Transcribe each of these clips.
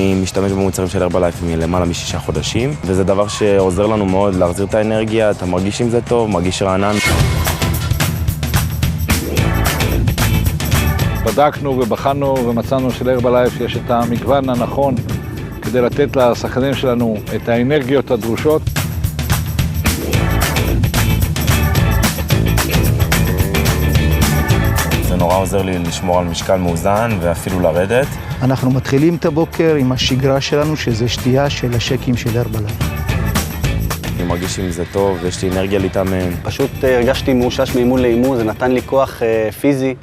אני משתמש במוצרים של הרבלייף למעלה מ6 חודשים, וזה דבר שעוזר לנו מאוד להחזיר את האנרגיה, אתה מרגיש עם זה טוב, מרגיש רענן. בדקנו ובחנו ומצאנו שלהרבלייף יש את המגוון הנכון כדי לתת לשחקנים שלנו את האנרגיות הדרושות. זה נורא עוזר לי לשמור על משקל מאוזן ואפילו לרדת. אנחנו מתחילים את הבוקר עם השגרה שלנו, שזה שתייה של השקים של הרבלייף. אני מרגיש עם זה טוב ויש לי אנרגיה להתאמן. פשוט הרגשתי מאושש מאימון לאימון, זה נתן לי כוח פיזי.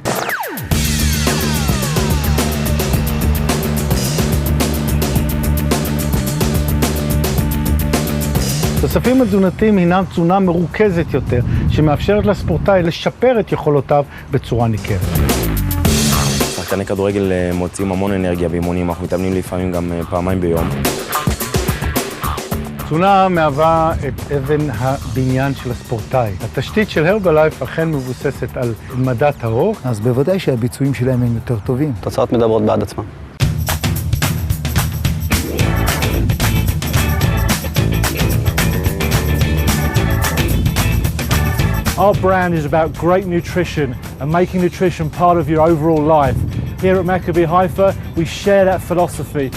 תוספים התזונתיים הינם תזונה מרוכזת יותר, שמאפשרת לספורטאי לשפר את יכולותיו בצורה ניכרת. שחקני כדורגל מוצאים המון אנרגיה באימונים, אנחנו מתאמנים לפעמים גם פעמיים ביום. תזונה מהווה את אבן הבניין של הספורטאי. התשתית של הרבלייף אכן מבוססת על מדע טהור. אז בוודאי שהביצועים שלהם הם יותר טובים. תוצאות מדברות בעד עצמם. Our brand is about great nutrition and making nutrition part of your overall life. Here at Maccabi Haifa, we share that philosophy